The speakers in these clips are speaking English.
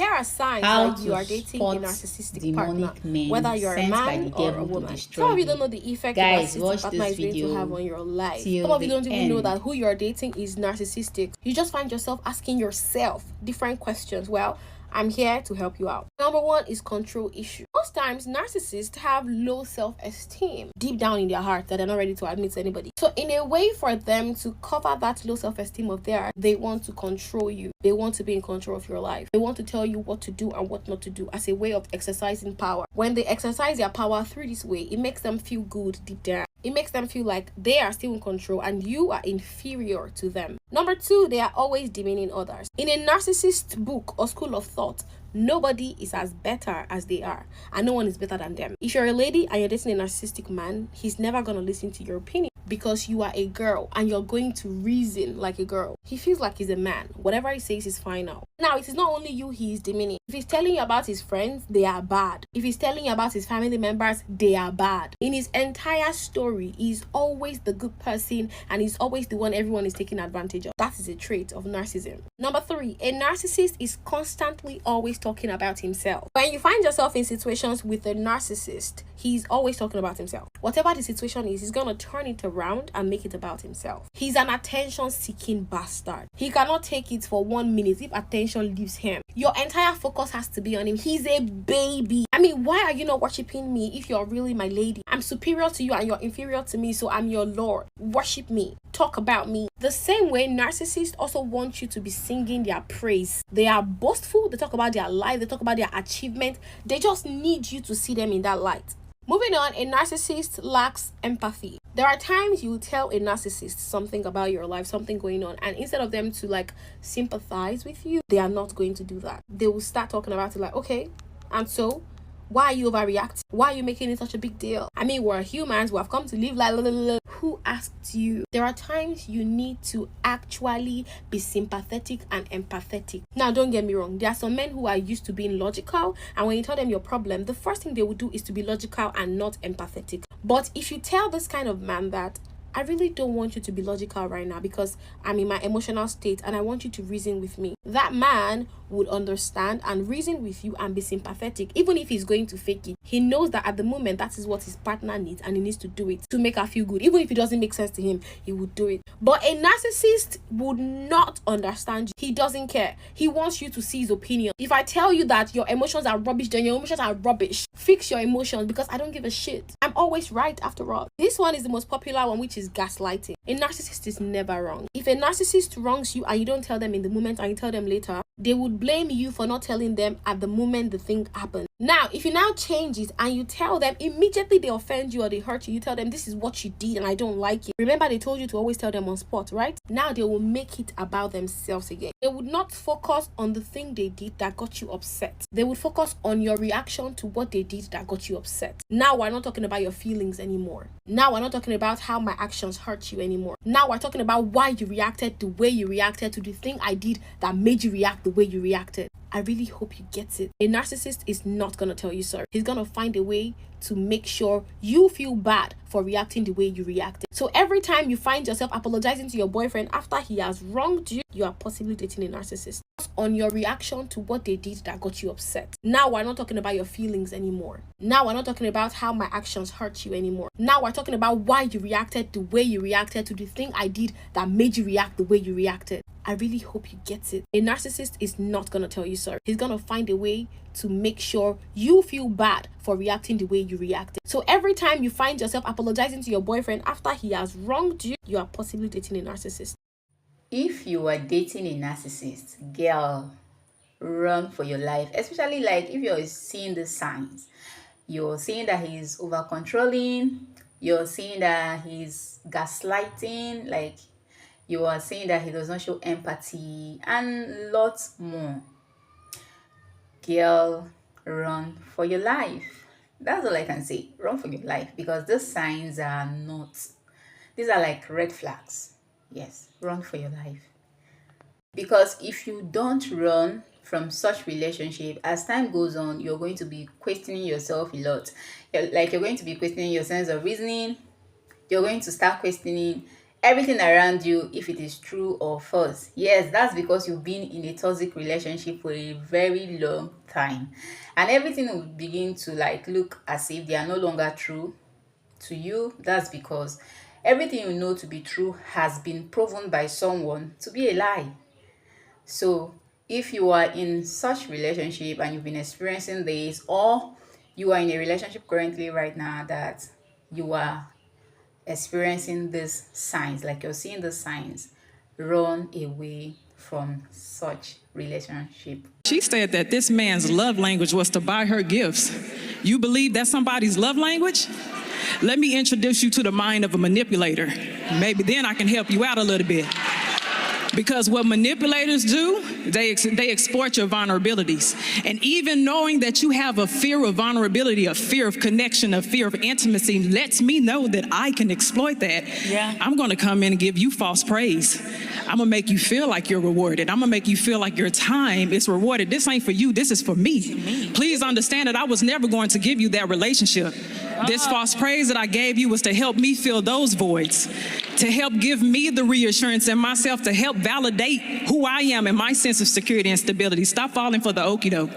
Here are signs How that you are dating a narcissistic partner, men whether you're a sent by man the or a devil to woman. destroy Some of you you. don't know the effect a Guys, narcissistic watch partner this is going to have video on your life. till Some of you the don't even know end. that who you're dating is narcissistic. You just find yourself asking yourself different questions. Well, I'm here to help you out. Number one is control issue. Most times, narcissists have low self-esteem deep down in their heart that they're not ready to admit to anybody. So in a way for them to cover that low self-esteem of theirs, they want to control you. They want to be in control of your life. They want to tell you what to do and what not to do as a way of exercising power. When they exercise their power through this way, it makes them feel good deep down. It makes them feel like they are still in control and you are inferior to them. Number two, they are always demeaning others. In a narcissist book or school of thought, nobody is as better as they are, and no one is better than them. If you're a lady and you're dating a narcissistic man, he's never going to listen to your opinion because you are a girl and you're going to reason like a girl. He feels like he's a man. Whatever he says is final. Now, it is not only you he is demeaning. If he's telling you about his friends, they are bad. If he's telling you about his family members, they are bad. In his entire story, he's always the good person and he's always the one everyone is taking advantage of. That is a trait of narcissism. Number three, a narcissist is constantly always talking about himself. When you find yourself in situations with a narcissist, he's always talking about himself. Whatever the situation is, he's gonna turn it around and make it about himself. He's an attention-seeking bastard. He cannot take it for 1 minute if attention leaves him. Your entire focus has to be on him. He's a baby. I mean, why are you not worshiping me if you're really my lady? I'm superior to you and you're inferior to me, so I'm your lord. Worship me. Talk about me. The same way, narcissists also want you to be singing their praise. They are boastful. They talk about their life. They talk about their achievement. They just need you to see them in that light. Moving on, a narcissist lacks empathy. There are times you tell a narcissist something about your life, something going on, and instead of them to like sympathize with you, they are not going to do that. They will start talking about it like, okay, and so why are you overreacting? Why are you making it such a big deal? I mean, we're humans. We have come to live like... Who asked you? There are times you need to actually be sympathetic and empathetic. Now, don't get me wrong. There are some men who are used to being logical, and when you tell them your problem, the first thing they will do is to be logical and not empathetic. But if you tell this kind of man that, I really don't want you to be logical right now because I'm in my emotional state and I want you to reason with me, that man would understand and reason with you and be sympathetic. Even if he's going to fake it, he knows that at the moment that is what his partner needs and he needs to do it to make her feel good. Even if it doesn't make sense to him, he would do it. But a narcissist would not understand you. He doesn't care. He wants you to see his opinion. If I tell you that your emotions are rubbish, then your emotions are rubbish. Fix your emotions because I don't give a shit. I'm always right after all. This one is the most popular one, which is gaslighting. A narcissist is never wrong. If a narcissist wrongs you and you don't tell them in the moment and you tell them later, they would blame you for not telling them at the moment the thing happened. Now, if you now change it and you tell them, immediately they offend you or they hurt you, you tell them this is what you did and I don't like it. Remember, they told you to always tell them on spot, right? Now they will make it about themselves again. They would not focus on the thing they did that got you upset. They would focus on your reaction to what they did that got you upset. Now we're not talking about your feelings anymore. Now we're not talking about how my actions hurt you anymore. Now we're talking about why you reacted the way you reacted to the thing I did that made you react the way you reacted. I really hope you get it. A narcissist is not going to tell you sorry. He's going to find a way to make sure you feel bad for reacting the way you reacted. So every time you find yourself apologizing to your boyfriend after he has wronged you, you are possibly dating a narcissist. On your reaction to what they did that got you upset. Now we're not talking about your feelings anymore. Now we're not talking about how my actions hurt you anymore. Now we're talking about why you reacted the way you reacted to the thing I did that made you react the way you reacted. I really hope you get it. A narcissist is not going to tell you sorry. He's going to find a way to make sure you feel bad for reacting the way you reacted. So every time you find yourself apologizing to your boyfriend after he has wronged you, you are possibly dating a narcissist. If you are dating a narcissist, girl, run for your life. Especially like if you're seeing the signs. You're seeing that he's over controlling. You're seeing that he's gaslighting. Like you are seeing that he does not show empathy and lots more. Girl, run for your life. That's all I can say. Run for your life because these signs are not, these are like red flags. Yes, run for your life. Because if you don't run from such relationship, as time goes on, you're going to be questioning yourself a lot. You're going to be questioning your sense of reasoning. You're going to start questioning everything around you if it is true or false. Yes, that's because you've been in a toxic relationship for a very long time. And everything will begin to like look as if they are no longer true to you. That's because everything you know to be true has been proven by someone to be a lie. So if you are in such relationship and you've been experiencing this, or you are in a relationship currently right now that you are experiencing these signs, like you're seeing the signs, run away from such relationship. She said that this man's love language was to buy her gifts. You believe that's somebody's love language? Let me introduce you to the mind of a manipulator. Maybe then I can help you out a little bit. Because what manipulators do, they exploit your vulnerabilities. And even knowing that you have a fear of vulnerability, a fear of connection, a fear of intimacy, lets me know that I can exploit that. Yeah. I'm gonna come in and give you false praise. I'm gonna make you feel like you're rewarded. I'm gonna make you feel like your time is rewarded. This ain't for you, this is for me. Please understand that I was never going to give you that relationship. This false praise that I gave you was to help me fill those voids, to help give me the reassurance in myself, to help validate who I am and my sense of security and stability. Stop falling for the okie doke.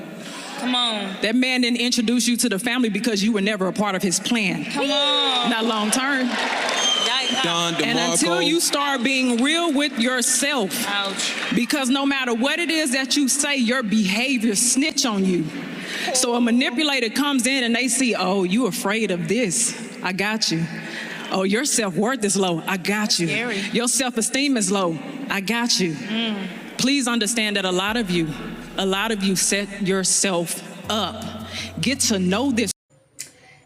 Come on. That man didn't introduce you to the family because you were never a part of his plan. Come on. Not long term. And until you start being real with yourself, ouch, because no matter what it is that you say, your behavior snitch on you. So a manipulator comes in and they see, oh, you afraid of this. I got you. Oh, your self-worth is low. I got you. Scary. Your self-esteem is low. I got you. Please understand that a lot of you set yourself up. Get to know this.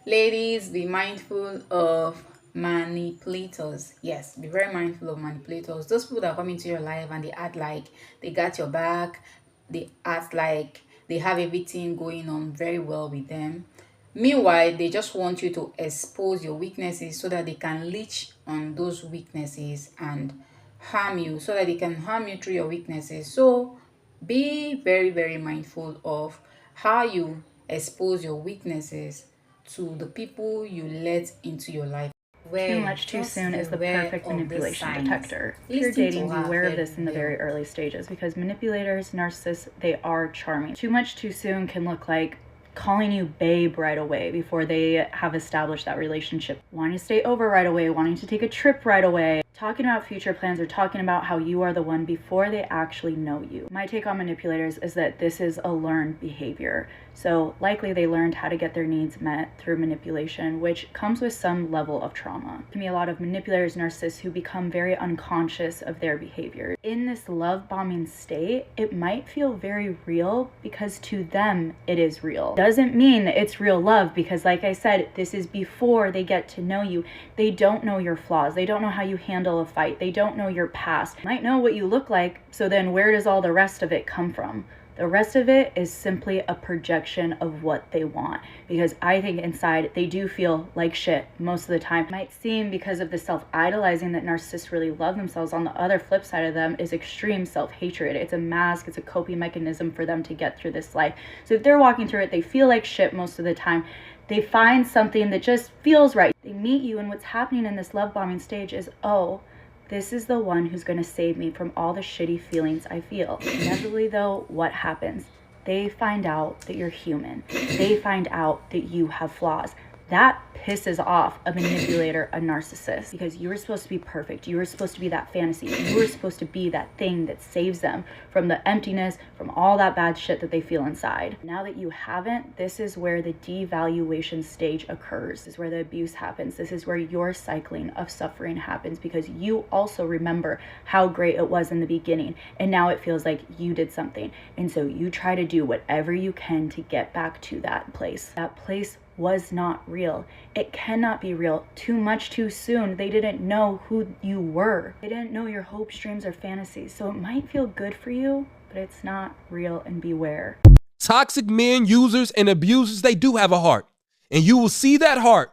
Ladies, be mindful of manipulators. Yes, be very mindful of manipulators. Those people that come into your life and they act like they got your back. They act like they have everything going on very well with them. Meanwhile, they just want you to expose your weaknesses so that they can leech on those weaknesses and harm you, so that they can harm you through your weaknesses. So be very, very mindful of how you expose your weaknesses to the people you let into your life. Too much too soon is the perfect manipulation detector. If you're dating, be aware of this in the very early stages, because manipulators, narcissists, they are charming. Too much too soon can look like calling you babe right away before they have established that relationship, wanting to stay over right away, wanting to take a trip right away, talking about future plans, or talking about how you are the one before they actually know you. My take on manipulators is that this is a learned behavior. So likely they learned how to get their needs met through manipulation, which comes with some level of trauma. There can be a lot of manipulators, narcissists who become very unconscious of their behavior. In this love bombing state, it might feel very real because to them it is real. Doesn't mean it's real love, because like I said, this is before they get to know you. They don't know your flaws. They don't know how you handle a fight. They don't know your past. Might know what you look like, so then where does all the rest of it come from? The rest of it is simply a projection of what they want, because I think inside they do feel like shit most of the time. It might seem because of the self-idolizing that narcissists really love themselves. On the other flip side of them is extreme self-hatred. It's a mask, it's a coping mechanism for them to get through this life. So if they're walking through it, they feel like shit most of the time. They find something that just feels right. They meet you, and what's happening in this love bombing stage is, oh, this is the one who's going to save me from all the shitty feelings I feel. Inevitably, though, what happens? They find out that you're human. They find out that you have flaws. That pisses off a manipulator, a narcissist, because you were supposed to be perfect. You were supposed to be that fantasy. You were supposed to be that thing that saves them from the emptiness, from all that bad shit that they feel inside. Now that you haven't, this is where the devaluation stage occurs. This is where the abuse happens. This is where your cycling of suffering happens, because you also remember how great it was in the beginning, and now it feels like you did something. And so you try to do whatever you can to get back to that place. That place was not real. It cannot be real. Too much too soon. They didn't know who you were. They didn't know your hopes, dreams, or fantasies. So it might feel good for you, but it's not real, and beware. Toxic men, users, and abusers, they do have a heart. And you will see that heart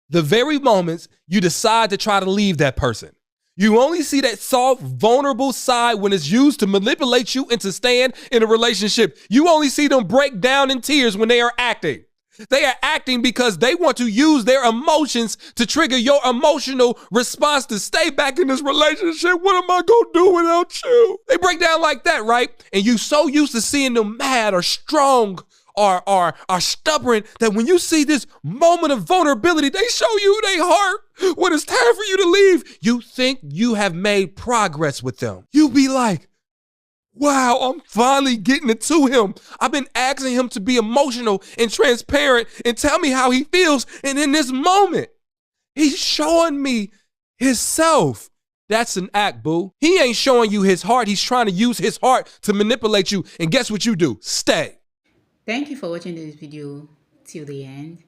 the very moments you decide to try to leave that person. You only see that soft, vulnerable side when it's used to manipulate you into staying in a relationship. You only see them break down in tears when they are acting. They are acting because they want to use their emotions to trigger your emotional response to stay back in this relationship. What am I going to do without you? They break down like that, right? And you so used to seeing them mad or strong or stubborn that when you see this moment of vulnerability, they show you their heart when it's time for you to leave. You think you have made progress with them. You be like, wow, I'm finally getting it to him. I've been asking him to be emotional and transparent and tell me how he feels. And in this moment, he's showing me himself. That's an act, boo. He ain't showing you his heart. He's trying to use his heart to manipulate you. And guess what you do? Stay. Thank you for watching this video till the end.